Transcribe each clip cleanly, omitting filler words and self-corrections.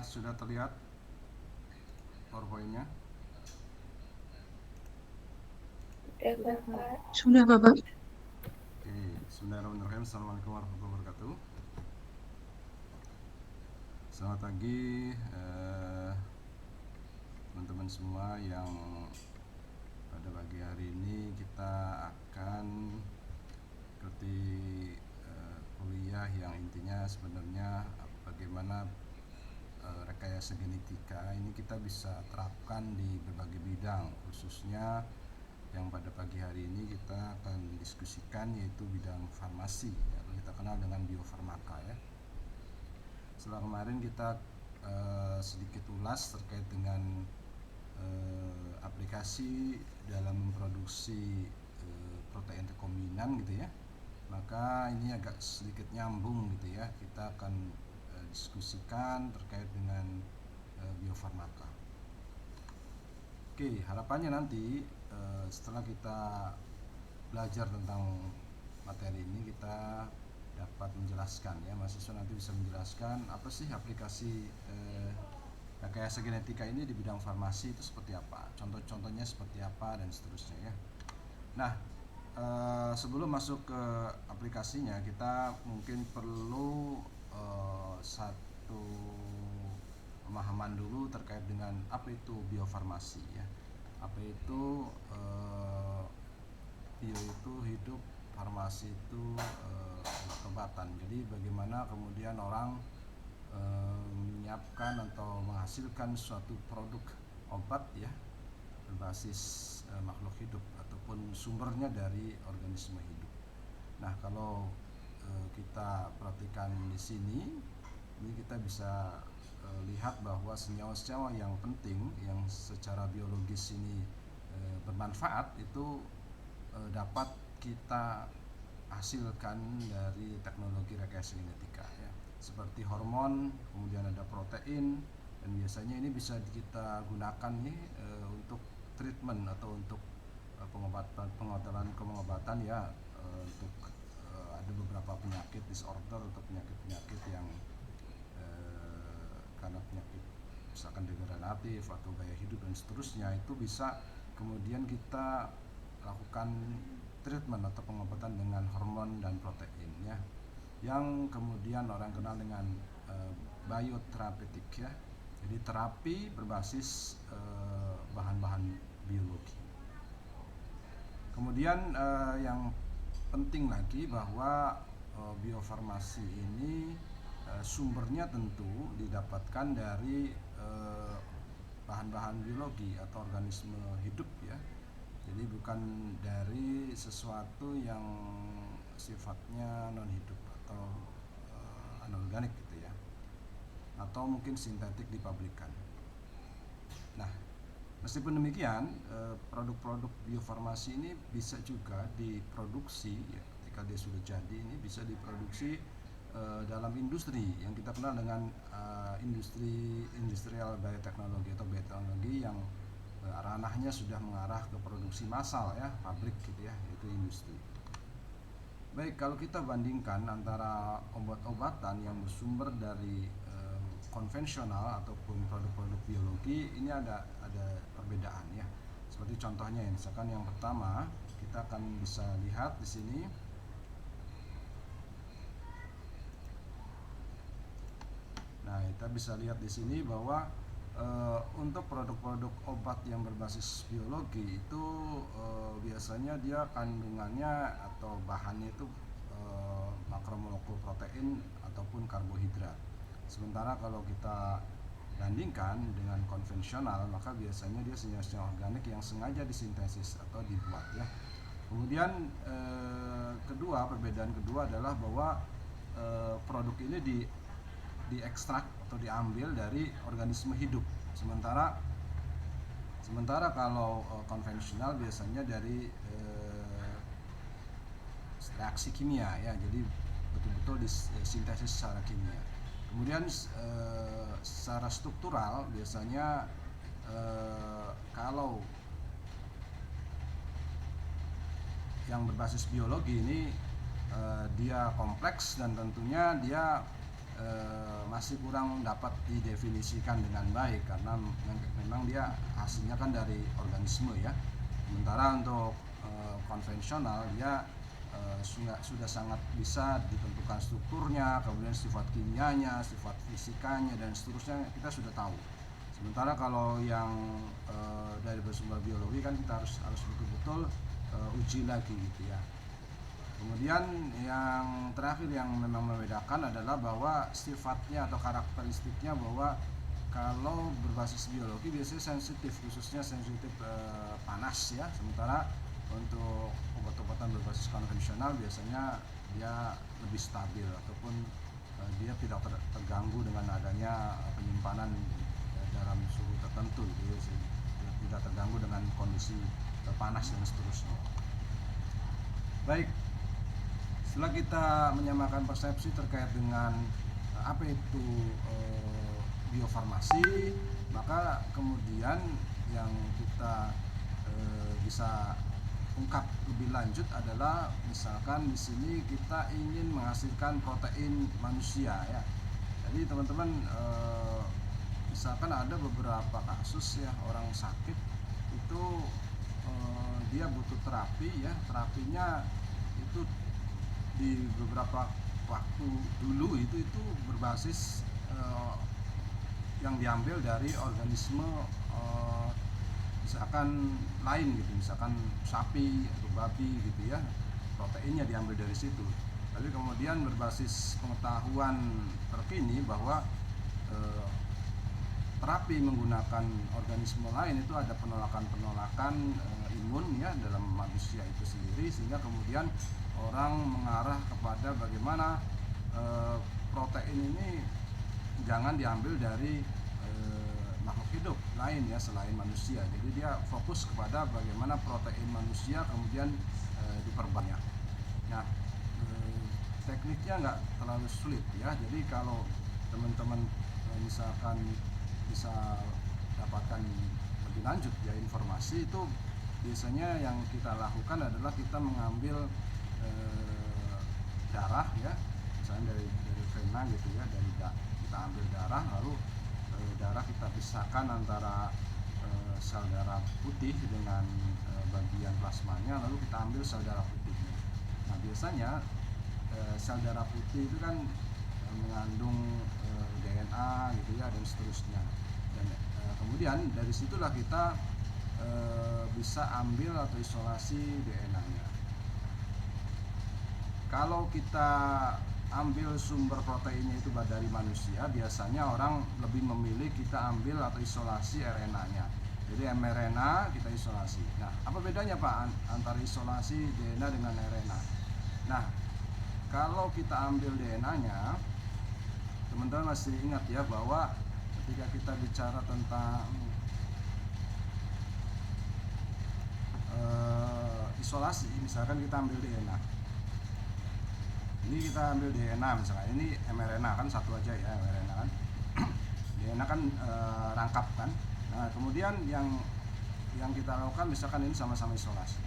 sudah terlihat PowerPoint-nya? Udah Kak. Sudah Bapak. Oke, bismillahirrahmanirrahim. Assalamualaikum warahmatullahi wabarakatuh. Selamat pagi teman-teman semua yang pada pagi hari ini kita akan ikuti kuliah yang intinya sebenarnya bagaimana rekayasa genetika ini kita bisa terapkan di berbagai bidang, khususnya yang pada pagi hari ini kita akan diskusikan yaitu bidang farmasi atau kita kenal dengan biofarmaka ya. Setelah kemarin kita sedikit ulas terkait dengan aplikasi dalam memproduksi protein rekombinan gitu ya, maka ini agak sedikit nyambung gitu ya, kita akan diskusikan terkait dengan biofarmaka. Oke, harapannya nanti setelah kita belajar tentang materi ini kita dapat menjelaskan ya, mahasiswa nanti bisa menjelaskan apa sih aplikasi rekayasa genetika ini di bidang farmasi itu seperti apa, contoh-contohnya seperti apa dan seterusnya ya. Nah, sebelum masuk ke aplikasinya kita mungkin perlu satu pemahaman dulu terkait dengan apa itu biofarmasi ya. Apa itu bio itu hidup, farmasi itu obat-obatan. Jadi bagaimana kemudian orang menyiapkan atau menghasilkan suatu produk obat ya berbasis makhluk hidup ataupun sumbernya dari organisme hidup. Nah, kalau kita perhatikan di sini, ini kita bisa lihat bahwa senyawa-senyawa yang penting yang secara biologis ini bermanfaat itu dapat kita hasilkan dari teknologi rekayasa genetika ya. Seperti hormon, kemudian ada protein, dan biasanya ini bisa kita gunakan nih untuk treatment atau untuk pengobatan ya, untuk ada beberapa penyakit disorder atau penyakit-penyakit yang karena penyakit misalkan degeneratif atau gaya hidup dan seterusnya, itu bisa kemudian kita lakukan treatment atau pengobatan dengan hormon dan protein ya, yang kemudian orang kenal dengan bioterapeutik ya. Jadi terapi berbasis bahan-bahan biologi. Kemudian yang penting lagi bahwa biofarmasi ini sumbernya tentu didapatkan dari bahan-bahan biologi atau organisme hidup ya. Jadi bukan dari sesuatu yang sifatnya non hidup atau anorganik gitu ya, atau mungkin sintetik dipabrikan. Nah, meskipun demikian produk-produk biofarmasi ini bisa juga diproduksi ya, ketika dia sudah jadi ini bisa diproduksi dalam industri yang kita kenal dengan industrial bioteknologi atau bioteknologi yang ranahnya sudah mengarah ke produksi massal ya, pabrik gitu ya, yaitu industri. Baik, kalau kita bandingkan antara obat-obatan yang bersumber dari konvensional ataupun produk-produk biologi, ini ada perbedaan ya. Seperti contohnya ya, misalkan yang pertama kita akan bisa lihat di sini. Nah, kita bisa lihat di sini bahwa untuk produk-produk obat yang berbasis biologi itu biasanya dia kandungannya atau bahannya itu makromolekul protein ataupun karbohidrat. Sementara kalau kita bandingkan dengan konvensional, maka biasanya dia senyawa-senyawa organik yang sengaja disintesis atau dibuat ya. Kemudian perbedaan kedua adalah bahwa produk ini diekstrak atau diambil dari organisme hidup. Sementara kalau konvensional biasanya dari reaksi kimia ya, jadi betul-betul disintesis secara kimia. Kemudian secara struktural biasanya kalau yang berbasis biologi ini dia kompleks dan tentunya dia masih kurang dapat didefinisikan dengan baik karena memang dia hasilnya kan dari organisme ya. Sementara untuk konvensional dia sudah sangat bisa ditentukan strukturnya, kemudian sifat kimianya, sifat fisikanya dan seterusnya kita sudah tahu. Sementara kalau yang dari bersumber biologi kan kita harus betul-betul uji lagi gitu ya. Kemudian yang terakhir yang memang membedakan adalah bahwa sifatnya atau karakteristiknya, bahwa kalau berbasis biologi biasanya sensitif, khususnya sensitif panas ya. Sementara untuk obat-obatan berbasis konvensional biasanya dia lebih stabil ataupun dia tidak terganggu dengan adanya penyimpanan dalam suhu tertentu gitu ya, tidak terganggu dengan kondisi panas dan seterusnya. Baik, setelah kita menyamakan persepsi terkait dengan apa itu biofarmasi, maka kemudian yang kita bisa ungkap lebih lanjut adalah misalkan di sini kita ingin menghasilkan protein manusia ya. Jadi teman-teman misalkan ada beberapa kasus ya, orang sakit itu dia butuh terapi ya, terapinya itu di beberapa waktu dulu itu berbasis yang diambil dari organisme misalkan lain gitu, misalkan sapi atau babi gitu ya, proteinnya diambil dari situ. Lalu kemudian berbasis pengetahuan terkini bahwa terapi menggunakan organisme lain itu ada penolakan imun ya dalam manusia itu sendiri, sehingga kemudian orang mengarah kepada bagaimana protein ini jangan diambil dari makhluk hidup lain ya selain manusia. Jadi dia fokus kepada bagaimana protein manusia kemudian diperbanyak. Nah, tekniknya nggak terlalu sulit ya. Jadi kalau teman-teman misalkan bisa dapatkan lebih lanjut ya informasi, itu biasanya yang kita lakukan adalah kita mengambil darah ya, misalnya dari vena gitu ya, kita ambil darah, lalu darah kita pisahkan antara sel darah putih dengan bagian plasmanya, lalu kita ambil sel darah putihnya. Nah biasanya sel darah putih itu kan mengandung DNA gitu ya dan seterusnya, dan kemudian dari situlah kita bisa ambil atau isolasi DNA-nya. Kalau kita ambil sumber proteinnya itu dari manusia, biasanya orang lebih memilih kita ambil atau isolasi RNA-nya. Jadi mRNA kita isolasi. Nah, apa bedanya Pak antara isolasi DNA dengan RNA? Nah, kalau kita ambil DNA-nya, teman-teman masih ingat ya bahwa ketika kita bicara tentang isolasi, misalkan kita ambil DNA. Ini kita ambil DNA misalnya, ini mRNA kan satu aja ya, mRNA kan. DNA kan rangkap kan. Nah, kemudian yang kita lakukan misalkan ini sama-sama isolasi.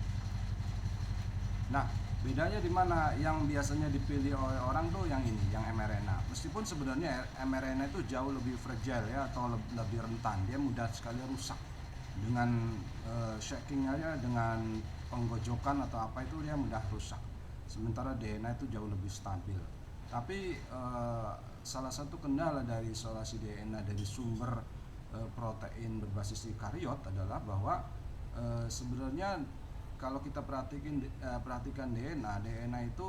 Nah, bedanya di mana? Yang biasanya dipilih oleh orang tuh yang ini, yang mRNA. Meskipun sebenarnya mRNA itu jauh lebih fragile ya, atau lebih rentan. Dia mudah sekali rusak. Dengan shaking aja, dengan penggojokan atau apa itu dia mudah rusak. Sementara DNA itu jauh lebih stabil. Tapi salah satu kendala dari isolasi DNA dari sumber protein berbasis eukariot adalah bahwa sebenarnya kalau kita perhatikan DNA itu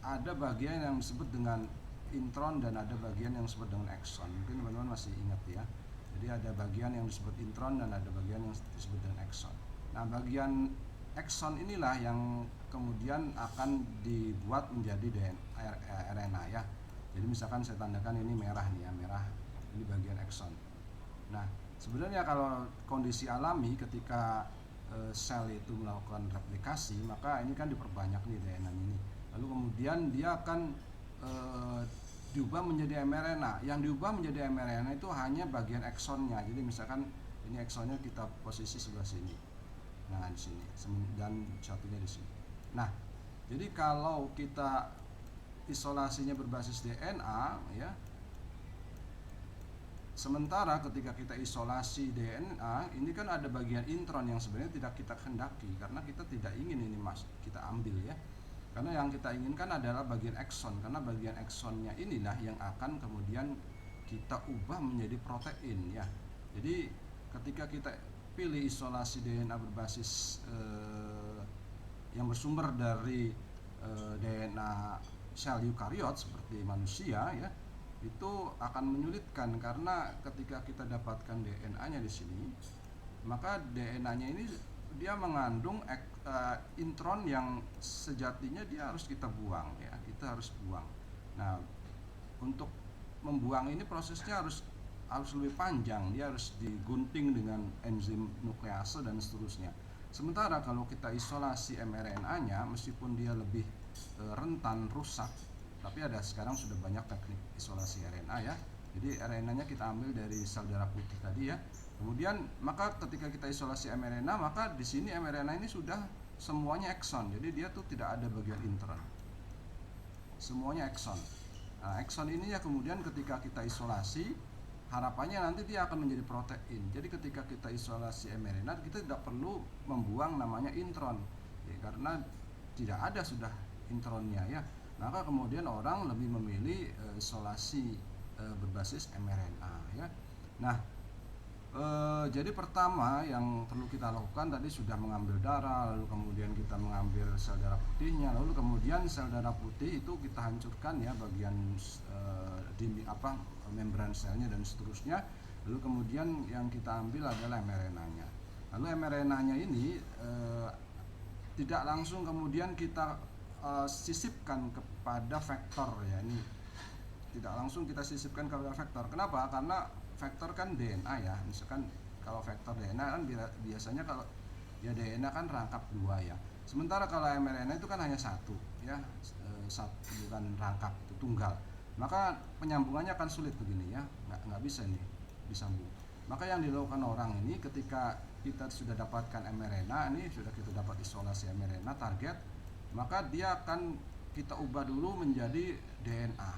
ada bagian yang disebut dengan intron dan ada bagian yang disebut dengan exon. Mungkin teman-teman masih ingat ya. Jadi ada bagian yang disebut intron dan ada bagian yang disebut dengan exon. Nah, bagian exon inilah yang kemudian akan dibuat menjadi RNA ya. Jadi misalkan saya tandakan ini merah nih ya, merah ini bagian exon. Nah, sebenarnya kalau kondisi alami ketika sel itu melakukan replikasi, maka ini kan diperbanyak nih DNA ini. Lalu kemudian dia akan diubah menjadi mRNA. Yang diubah menjadi mRNA itu hanya bagian exonnya. Jadi misalkan ini exonnya kita posisi sebelah sini. Nah, di sini dan satunya di sini. Nah, jadi kalau kita isolasinya berbasis DNA ya. Sementara ketika kita isolasi DNA, ini kan ada bagian intron yang sebenarnya tidak kita kehendaki, karena kita tidak ingin ini kita ambil ya. Karena yang kita inginkan adalah bagian ekson, karena bagian eksonnya inilah yang akan kemudian kita ubah menjadi protein ya. Jadi ketika kita pilih isolasi DNA berbasis yang bersumber dari DNA sel eukariot seperti manusia ya, itu akan menyulitkan, karena ketika kita dapatkan DNA-nya di sini, maka DNA-nya ini dia mengandung intron yang sejatinya dia harus kita buang ya, kita harus buang. Nah, untuk membuang ini prosesnya harus lebih panjang, dia harus digunting dengan enzim nuklease dan seterusnya. Sementara kalau kita isolasi mRNA-nya, meskipun dia lebih rentan rusak, tapi ada sekarang sudah banyak teknik isolasi RNA ya. Jadi RNA-nya kita ambil dari sel darah putih tadi ya. Kemudian maka ketika kita isolasi mRNA, maka di sini mRNA ini sudah semuanya ekson. Jadi dia tuh tidak ada bagian intron. Semuanya ekson. Nah, ekson ini ya kemudian ketika kita isolasi, harapannya nanti dia akan menjadi protein. Jadi ketika kita isolasi mRNA, kita tidak perlu membuang namanya intron. Ya, karena tidak ada sudah intronnya ya. Maka kemudian orang lebih memilih isolasi berbasis mRNA ya. Nah, jadi pertama yang perlu kita lakukan tadi sudah mengambil darah, lalu kemudian kita mengambil sel darah putihnya, lalu kemudian sel darah putih itu kita hancurkan ya bagian membran selnya dan seterusnya. Lalu kemudian yang kita ambil adalah mRNA-nya. Lalu mRNA-nya ini tidak langsung kemudian kita sisipkan kepada vektor ya, ini tidak langsung kita sisipkan kepada vektor. Kenapa? Karena vektor kan DNA ya. Misalkan kalau vektor DNA kan biasanya kalau ya DNA kan rangkap dua ya. Sementara kalau mRNA itu kan hanya satu ya, satu bukan rangkap, itu tunggal. Maka penyambungannya akan sulit begini ya, nggak bisa nih disambung. Maka yang dilakukan orang ini ketika kita sudah dapatkan mRNA, ini sudah kita dapat isolasi mRNA target, maka dia akan kita ubah dulu menjadi DNA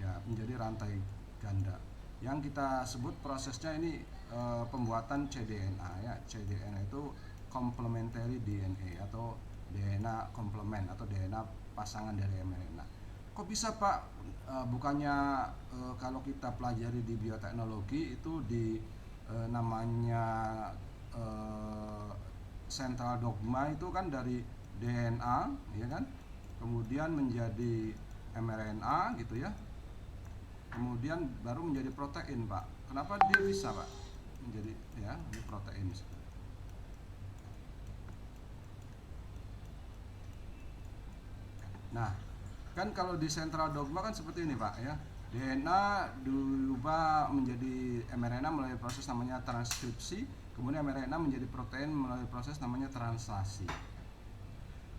ya, menjadi rantai ganda yang kita sebut prosesnya ini pembuatan cDNA ya. cDNA itu complementary DNA atau DNA komplement atau DNA pasangan dari mRNA. Kok bisa Pak? Bukannya kalau kita pelajari di bioteknologi itu di namanya central dogma itu kan dari DNA ya kan, kemudian menjadi mRNA gitu ya, kemudian baru menjadi protein Pak. Kenapa dia bisa Pak menjadi ya ini protein? Nah kan kalau di central dogma kan seperti ini Pak ya, DNA diubah menjadi mRNA melalui proses namanya transkripsi, kemudian mRNA menjadi protein melalui proses namanya translasi.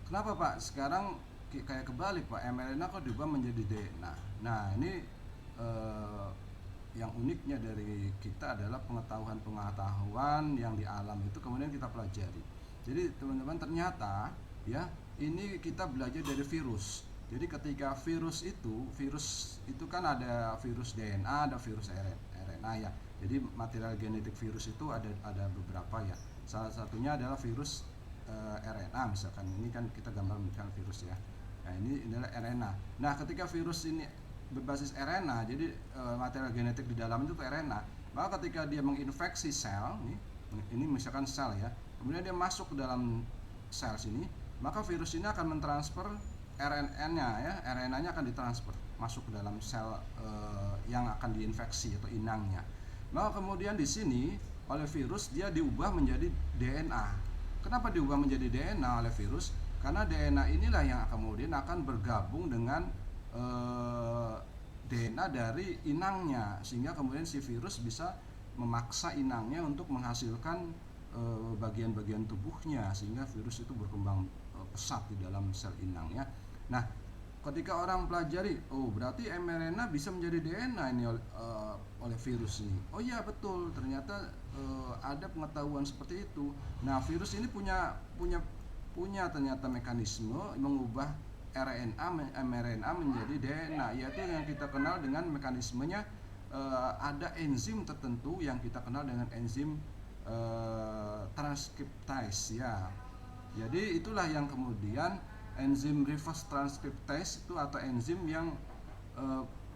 Kenapa Pak sekarang kayak kebalik Pak, mRNA kok diubah menjadi DNA? Nah ini yang uniknya dari kita adalah pengetahuan yang di alam itu kemudian kita pelajari. Jadi teman-teman ternyata ya ini kita belajar dari virus. Jadi ketika virus itu kan ada virus DNA, ada virus RNA ya. Jadi material genetik virus itu ada beberapa ya. Salah satunya adalah virus RNA misalkan, ini kan kita gambar misalkan virus ya. Nah ini adalah RNA. Nah ketika virus ini berbasis RNA, jadi material genetik di dalam itu RNA, maka ketika dia menginfeksi sel, ini misalkan sel ya, kemudian dia masuk ke dalam sel sini, maka virus ini akan mentransfer RNA-nya ya, RNA-nya akan ditransfer masuk ke dalam sel yang akan diinfeksi atau inangnya. Maka kemudian di sini oleh virus dia diubah menjadi DNA. Kenapa diubah menjadi DNA oleh virus? Karena DNA inilah yang kemudian akan bergabung dengan DNA dari inangnya, sehingga kemudian si virus bisa memaksa inangnya untuk menghasilkan bagian-bagian tubuhnya, sehingga virus itu berkembang pesat di dalam sel inangnya. Nah, ketika orang pelajari, oh berarti mRNA bisa menjadi DNA ini oleh virus ini. Oh iya betul, ternyata ada pengetahuan seperti itu. Nah, virus ini punya ternyata mekanisme mengubah mRNA menjadi DNA, yaitu yang kita kenal dengan mekanismenya. Ada enzim tertentu yang kita kenal dengan enzim transkriptase ya. Jadi itulah yang kemudian enzim reverse transkriptase itu, atau enzim yang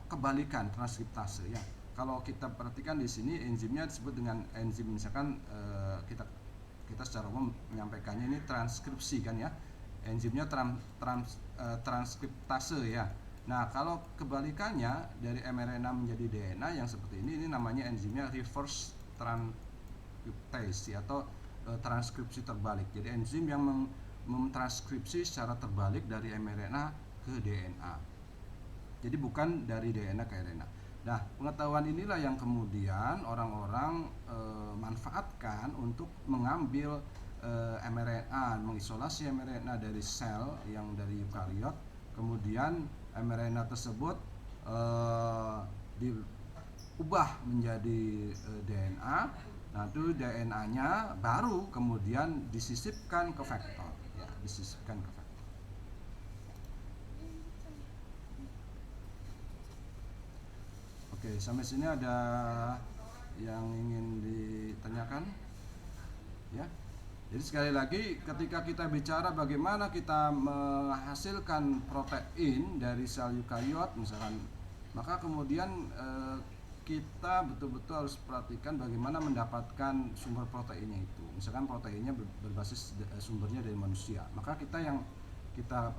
kebalikan transkriptase ya. Kalau kita perhatikan di sini enzimnya disebut dengan enzim, misalkan kita secara umum menyampaikannya ini transkripsi kan ya. Enzimnya transkriptase ya. Nah, kalau kebalikannya dari mRNA menjadi DNA yang seperti ini namanya enzimnya reverse transkriptase atau transkripsi terbalik. Jadi enzim yang mentranskripsi secara terbalik dari mRNA ke DNA. Jadi bukan dari DNA ke RNA. Nah, pengetahuan inilah yang kemudian orang-orang manfaatkan untuk mengambil mRNA, mengisolasi mRNA dari sel yang dari eukariot, kemudian mRNA tersebut diubah menjadi DNA. Nah, itu DNA-nya baru kemudian disisipkan ke vektor, ya, disisipkan ke vektor. Oke, sampai sini ada yang ingin ditanyakan? Ya. Jadi sekali lagi, ketika kita bicara bagaimana kita menghasilkan protein dari sel eukariot misalkan, maka kemudian kita betul-betul harus perhatikan bagaimana mendapatkan sumber proteinnya itu. Misalkan proteinnya berbasis sumbernya dari manusia, maka kita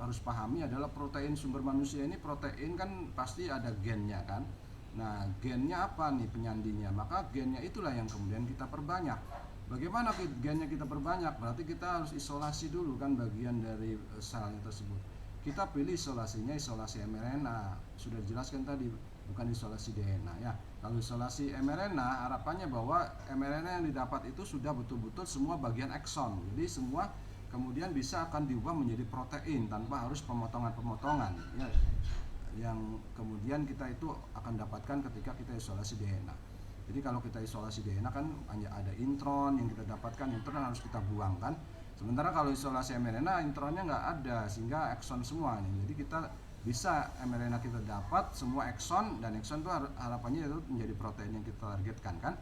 harus pahami adalah protein sumber manusia ini, protein kan pasti ada gennya kan. Nah, gennya apa nih penyandinya? Maka gennya itulah yang kemudian kita perbanyak. Bagaimana gennya kita perbanyak? Berarti kita harus isolasi dulu kan bagian dari selnya tersebut. Kita pilih isolasinya isolasi mRNA. Sudah dijelaskan tadi, bukan isolasi DNA ya. Kalau isolasi mRNA, harapannya bahwa mRNA yang didapat itu sudah betul-betul semua bagian ekson. Jadi semua kemudian bisa akan diubah menjadi protein tanpa harus pemotongan-pemotongan ya, yang kemudian kita itu akan dapatkan ketika kita isolasi DNA. Jadi kalau kita isolasi DNA kan hanya ada intron yang kita dapatkan, intron harus kita buang kan. Sementara kalau isolasi mRNA intronnya nggak ada, sehingga ekson semua nih. Jadi kita bisa mRNA kita dapat semua ekson, dan ekson itu harapannya itu menjadi protein yang kita targetkan kan.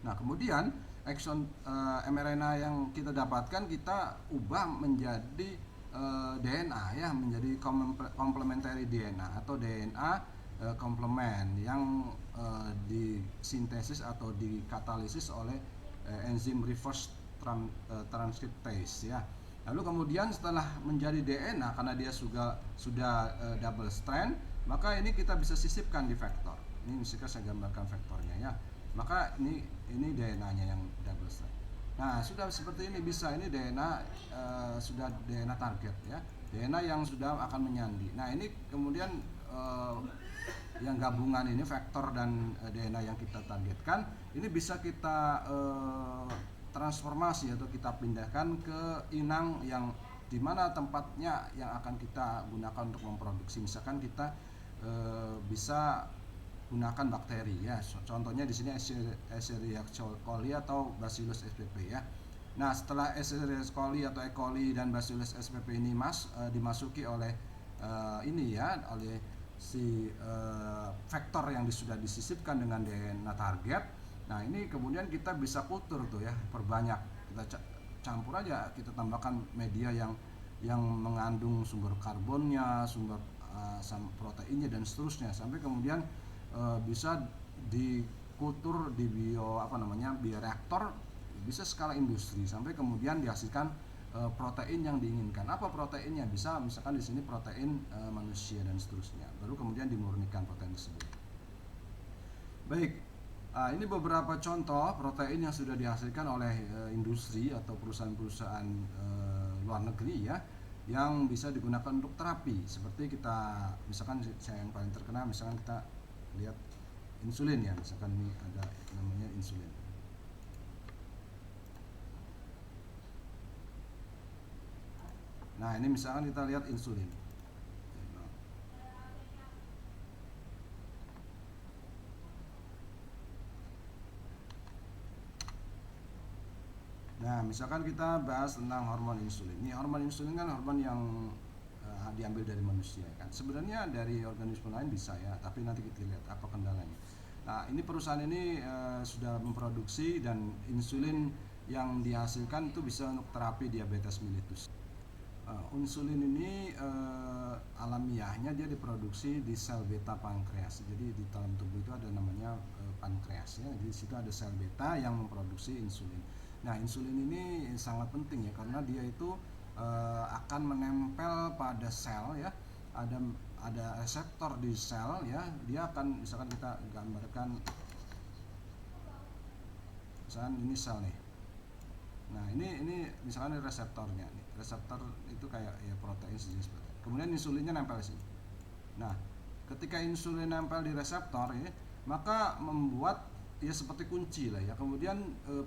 Nah, kemudian ekson mRNA yang kita dapatkan kita ubah menjadi DNA ya, menjadi complementary DNA atau DNA komplement yang disintesis atau dikatalisis oleh enzim reverse transkriptase ya. Lalu kemudian setelah menjadi DNA, karena dia sudah double strand, maka ini kita bisa sisipkan di vektor. Ini misalkan saya gambarkan vektornya ya. Maka ini DNA-nya yang double strand. Nah, sudah seperti ini bisa, ini DNA sudah DNA target ya. DNA yang sudah akan menyandi. Nah, ini kemudian yang gabungan ini vektor dan DNA yang kita targetkan ini bisa kita transformasi atau kita pindahkan ke inang yang dimana tempatnya yang akan kita gunakan untuk memproduksi. Misalkan kita bisa gunakan bakteri ya. Contohnya di sini Escherichia coli atau Bacillus spp ya. Nah, setelah Escherichia coli atau E. coli dan Bacillus spp ini dimasuki oleh ini ya, oleh si vektor yang sudah disisipkan dengan DNA target. Nah, ini kemudian kita bisa kultur tuh ya, perbanyak. Kita campur aja, kita tambahkan media yang mengandung sumber karbonnya, sumber proteinnya dan seterusnya, sampai kemudian bisa dikultur di bioreaktor, bisa skala industri, sampai kemudian dihasilkan protein yang diinginkan. Apa proteinnya? Bisa misalkan di sini protein manusia dan seterusnya. Baru kemudian dimurnikan protein tersebut. Baik, ini beberapa contoh protein yang sudah dihasilkan oleh industri atau perusahaan-perusahaan luar negeri ya, yang bisa digunakan untuk terapi. Seperti kita, misalkan saya yang paling terkenal, misalkan kita lihat insulin ya, misalkan ini ada namanya insulin. Nah, ini misalkan kita lihat insulin. Nah, misalkan kita bahas tentang hormon insulin. Ini hormon insulin kan hormon yang diambil dari manusia kan. Sebenarnya dari organisme lain bisa ya, tapi nanti kita lihat apa kendalanya. Nah, ini perusahaan ini sudah memproduksi, dan insulin yang dihasilkan itu bisa untuk terapi diabetes mellitus. Insulin ini alamiahnya dia diproduksi di sel beta pankreas. Jadi di dalam tubuh itu ada namanya pankreas ya. Jadi di situ ada sel beta yang memproduksi insulin. Nah, insulin ini sangat penting ya, karena dia itu akan menempel pada sel ya. Ada reseptor di sel ya. Dia akan, misalkan kita gambarkan, misalkan ini sel nih. Nah, ini misalkan reseptornya nih. Reseptor itu kayak ya protein sejenis protein. Kemudian insulinnya nempel di sini. Nah, ketika insulin nempel di reseptor ya, maka membuat ya seperti kunci lah ya. Kemudian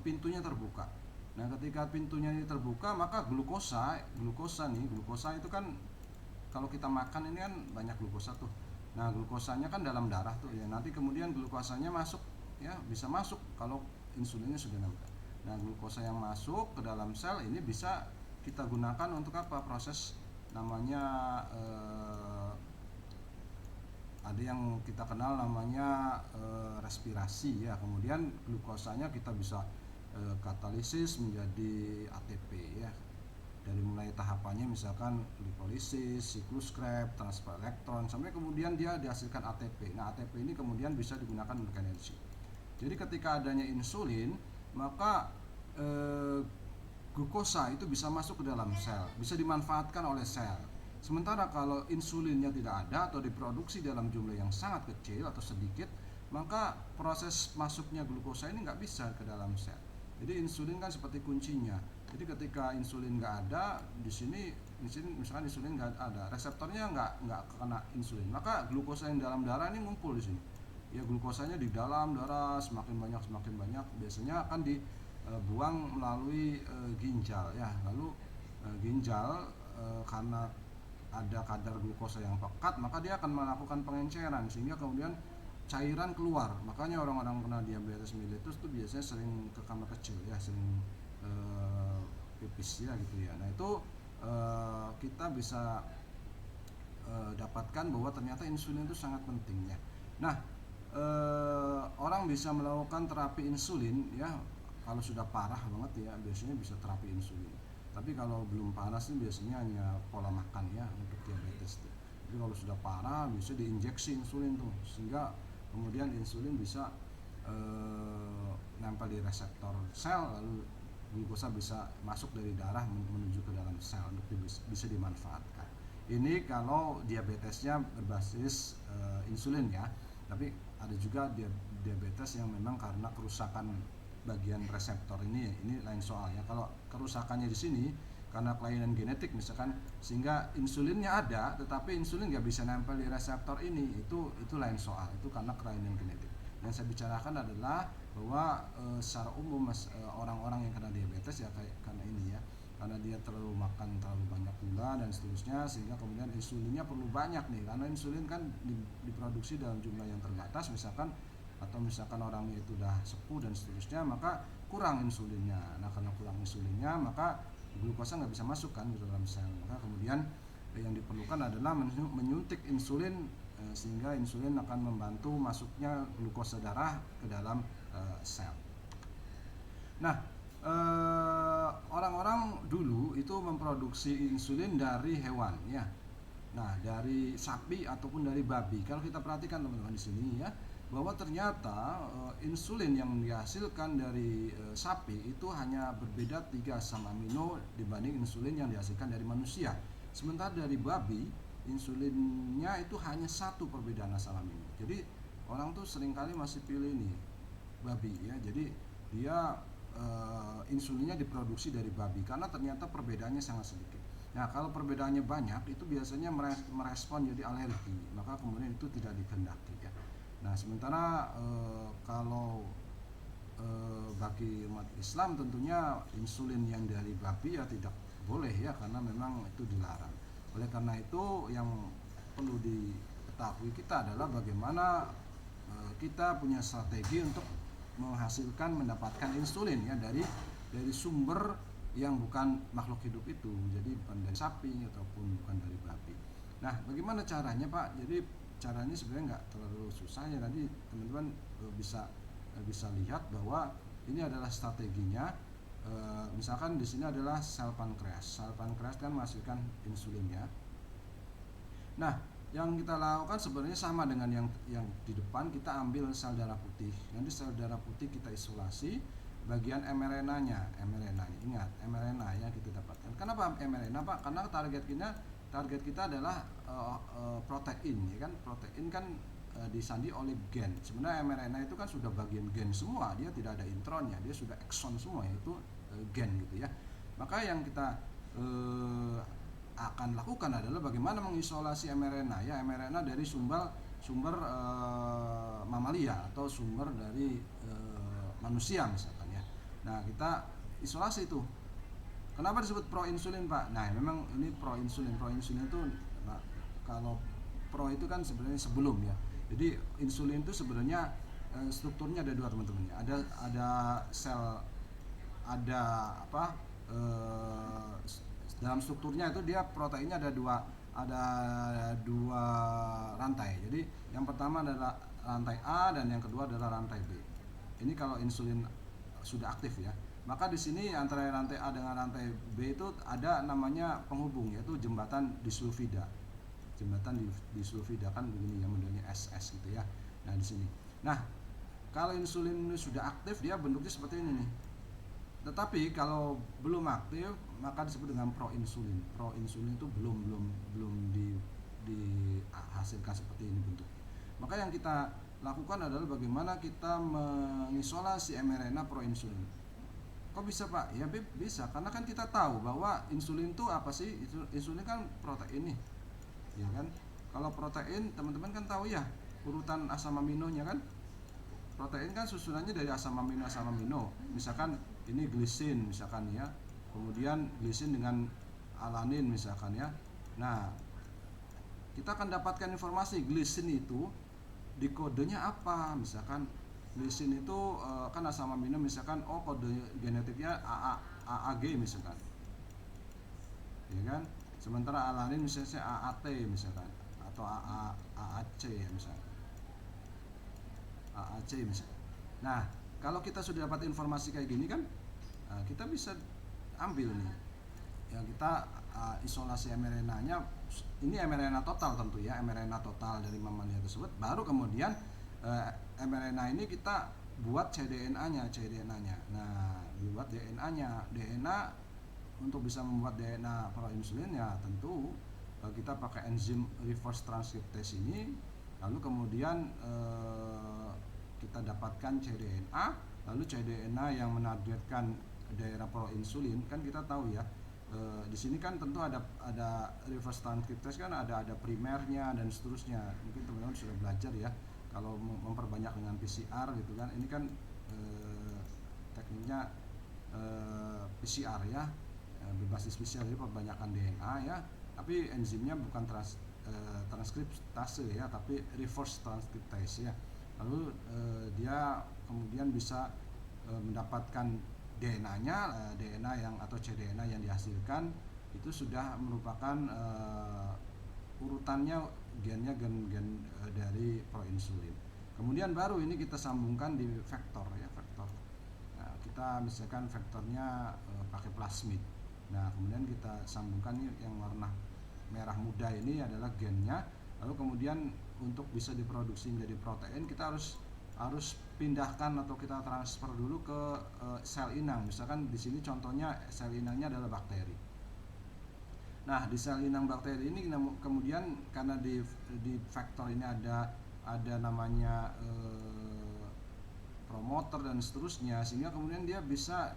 pintunya terbuka. Nah, ketika pintunya ini terbuka, maka glukosa itu kan kalau kita makan ini kan banyak glukosa tuh. Nah, glukosanya kan dalam darah tuh ya. Nanti kemudian glukosanya masuk ya, bisa masuk kalau insulinnya sudah nempel. Nah, glukosa yang masuk ke dalam sel ini bisa kita gunakan untuk apa? Proses namanya ada yang kita kenal namanya respirasi ya. Kemudian glukosanya kita bisa katalisis menjadi ATP ya. Dari mulai tahapannya misalkan glikolisis, siklus Krebs, transfer elektron, sampai kemudian dia dihasilkan ATP. Nah, ATP ini kemudian bisa digunakan untuk energi. Jadi ketika adanya insulin, maka glukosa itu bisa masuk ke dalam sel, bisa dimanfaatkan oleh sel. Sementara kalau insulinnya tidak ada atau diproduksi dalam jumlah yang sangat kecil atau sedikit, maka proses masuknya glukosa ini nggak bisa ke dalam sel. Jadi insulin kan seperti kuncinya. Jadi ketika insulin nggak ada di sini misalkan insulin nggak ada, reseptornya nggak kena insulin, maka glukosa yang dalam darah ini ngumpul di sini. Ya, glukosanya di dalam darah semakin banyak, biasanya akan dibuang melalui ginjal ya. Lalu ginjal karena ada kadar glukosa yang pekat, maka dia akan melakukan pengenceran sehingga kemudian cairan keluar. Makanya orang-orang kena diabetes mellitus itu biasanya sering ke kamar kecil ya, sering pipis ya gitu ya. Nah, itu kita bisa dapatkan bahwa ternyata insulin itu sangat penting ya. Nah, orang bisa melakukan terapi insulin ya kalau sudah parah banget ya, biasanya bisa terapi insulin. Tapi kalau belum panas sih biasanya hanya pola makan ya untuk diabetes tuh. Jadi kalau sudah parah bisa diinjeksi insulin tuh, sehingga kemudian insulin bisa nempel di reseptor sel, lalu glukosa bisa masuk dari darah menuju ke dalam sel untuk bisa dimanfaatkan. Ini kalau diabetesnya berbasis insulin ya. Tapi ada juga diabetes yang memang karena kerusakan bagian reseptor ini lain soal ya. Kalau kerusakannya di sini karena kelainan genetik misalkan, sehingga insulinnya ada tetapi insulin nggak bisa nempel di reseptor ini, itu lain soal, itu karena kelainan genetik. Yang saya bicarakan adalah bahwa secara umum orang-orang yang kena diabetes ya kayak karena ini ya, karena dia makan terlalu banyak gula dan seterusnya, sehingga kemudian insulinnya perlu banyak nih, karena insulin kan diproduksi dalam jumlah yang terbatas misalkan, atau misalkan orangnya itu udah sepuh dan seterusnya, maka kurang insulinnya. Nah, karena kurang insulinnya maka glukosa nggak bisa masuk kan ke dalam sel, maka kemudian yang diperlukan adalah menyuntik insulin sehingga insulin akan membantu masuknya glukosa darah ke dalam sel. Nah, orang-orang dulu itu memproduksi insulin dari hewan ya. Nah, dari sapi ataupun dari babi. Kalau kita perhatikan teman-teman di sini ya, bahwa ternyata insulin yang dihasilkan dari sapi itu hanya berbeda 3 asam amino dibanding insulin yang dihasilkan dari manusia. Sementara dari babi insulinnya itu hanya 1 perbedaan asam amino. Jadi orang tuh seringkali masih pilih ini babi ya. Jadi dia insulinnya diproduksi dari babi karena ternyata perbedaannya sangat sedikit. Nah, kalau perbedaannya banyak itu biasanya merespon jadi alergi, maka kemudian itu tidak dikehendaki ya. Nah, sementara kalau bagi umat Islam tentunya insulin yang dari babi ya tidak boleh ya, karena memang itu dilarang. Oleh karena itu yang perlu diketahui kita adalah bagaimana kita punya strategi untuk mendapatkan insulin ya dari sumber yang bukan makhluk hidup itu, jadi bukan dari sapi ataupun bukan dari babi. Nah, bagaimana caranya Pak? Jadi caranya sebenarnya nggak terlalu susah ya, tadi teman-teman bisa lihat bahwa ini adalah strateginya. Misalkan di sini adalah sel pankreas. Sel pankreas kan menghasilkan insulinnya. Nah, yang kita lakukan sebenarnya sama dengan yang di depan. Kita ambil sel darah putih. Nanti sel darah putih kita isolasi bagian mRNA-nya. Ingat, mRNA yang kita dapatkan. Kenapa mRNA Pak? Karena target kita adalah protein, ya kan? Protein kan disandi oleh gen. Sebenarnya mRNA itu kan sudah bagian gen semua, dia tidak ada intronnya, dia sudah exon semua, yaitu gen gitu ya. Maka yang kita akan lakukan adalah bagaimana mengisolasi mRNA, ya, mRNA dari sumber mamalia atau sumber dari manusia misalkan ya. Nah, kita isolasi itu. Kenapa disebut proinsulin Pak? Nah, memang ini proinsulin. Proinsulin itu, nah, kalau pro itu kan sebenarnya sebelum ya. Jadi insulin itu sebenarnya strukturnya ada dua teman-teman ya. Ada sel, ada apa? Dalam strukturnya itu dia proteinnya ada dua rantai. Jadi yang pertama adalah rantai A dan yang kedua adalah rantai B. Ini kalau insulin sudah aktif ya. Maka di sini antara rantai A dengan rantai B itu ada namanya penghubung, yaitu jembatan disulfida. Jembatan disulfida kan begini ya, modelnya SS gitu ya. Nah, di sini. Nah, kalau insulin sudah aktif dia bentuknya seperti ini nih. Tetapi kalau belum aktif maka disebut dengan proinsulin. Proinsulin itu belum dihasilkan seperti ini bentuknya. Maka yang kita lakukan adalah bagaimana kita mengisolasi mRNA proinsulin. Kok bisa Pak? Ya bisa, karena kan kita tahu bahwa insulin itu apa sih? Insulin kan protein nih, ya kan? Kalau protein teman-teman kan tahu ya urutan asam aminonya kan? Protein kan susunannya dari asam amino. Misalkan ini glisin misalkan ya, kemudian glisin dengan alanin misalkan ya. Nah, kita akan dapatkan informasi glisin itu di kodenya apa, misalkan glisin itu kan asam amino misalkan, kode genetiknya AAG misalkan, ya kan. Sementara alanin misalnya AAT misalkan, atau AAC ya misalkan, AAC misalkan. Nah, kalau kita sudah dapat informasi kayak gini kan, kita bisa ambil nih, yang kita isolasi mRNA-nya. Ini mRNA total tentu ya, mRNA total dari mamalia tersebut. Baru kemudian mRNA ini kita buat cDNA-nya. Nah, dibuat DNA-nya. DNA untuk bisa membuat DNA proinsulin ya tentu kita pakai enzim reverse transcriptase ini. Lalu kemudian kita dapatkan cDNA. Lalu cDNA yang menargetkan daerah proinsulin kan kita tahu ya. Di sini kan tentu ada reverse transcriptase kan ada primernya dan seterusnya. Mungkin teman-teman sudah belajar ya, kalau memperbanyak dengan PCR gitu kan. Ini kan tekniknya PCR ya, berbasis PCR, jadi perbanyakan DNA ya. Tapi enzimnya bukan transkriptase ya, tapi reverse transcriptase ya. Lalu dia kemudian bisa mendapatkan DNA-nya, DNA yang atau cDNA yang dihasilkan itu sudah merupakan urutannya gennya gen dari proinsulin. Kemudian baru ini kita sambungkan di vektor ya, vektor. Nah, kita misalkan vektornya pakai plasmid. Nah, kemudian kita sambungkan yang warna merah muda ini adalah gennya. Lalu kemudian untuk bisa diproduksi menjadi protein kita harus pindahkan atau kita transfer dulu ke sel inang. Misalkan di sini contohnya sel inangnya adalah bakteri. Nah, di sel inang bakteri ini kemudian karena di vektor ini ada namanya promoter dan seterusnya, sehingga kemudian dia bisa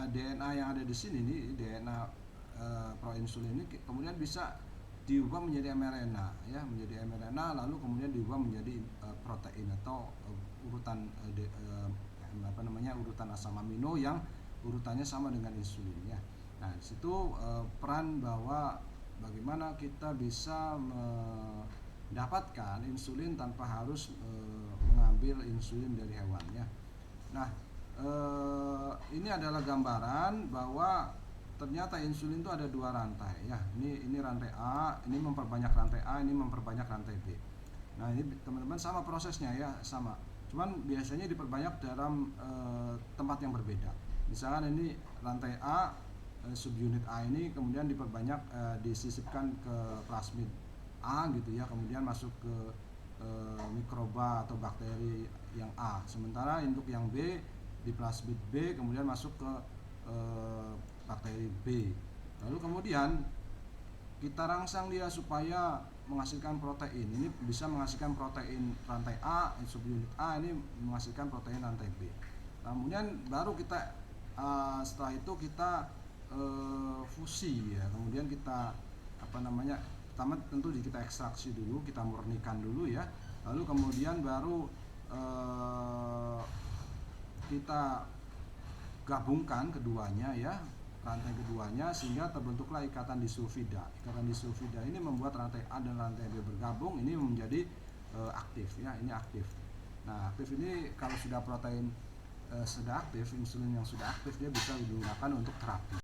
DNA yang ada di sini nih, DNA proinsulin ini kemudian bisa diubah menjadi mRNA ya, menjadi mRNA, lalu kemudian diubah menjadi protein atau urutan urutan asam amino yang urutannya sama dengan insulin ya. Nah, di situ peran bahwa bagaimana kita bisa mendapatkan insulin tanpa harus mengambil insulin dari hewan ya. Nah, ini adalah gambaran bahwa ternyata insulin itu ada dua rantai ya. Ini rantai A, ini memperbanyak rantai A, ini memperbanyak rantai B. Nah ini teman-teman sama prosesnya ya, sama. Cuman biasanya diperbanyak dalam tempat yang berbeda. Misalkan ini rantai A, subunit A ini kemudian diperbanyak, disisipkan ke plasmid A gitu ya, kemudian masuk ke mikroba atau bakteri yang A. Sementara untuk yang B di plasmid B kemudian masuk ke bakteri B. Lalu kemudian kita rangsang dia supaya menghasilkan protein. Ini bisa menghasilkan protein rantai A, subunit A ini menghasilkan protein rantai B. Kemudian baru kita setelah itu kita fusi ya. Kemudian kita pertama tentu kita ekstraksi dulu, kita murnikan dulu ya. Lalu kemudian baru kita gabungkan keduanya ya, rantai keduanya, sehingga terbentuklah ikatan disulfida. Ikatan disulfida ini membuat rantai A dan rantai B bergabung, ini menjadi aktif ya, ini aktif. Nah, aktif ini kalau sudah protein sudah aktif, insulin yang sudah aktif dia bisa digunakan untuk terapi.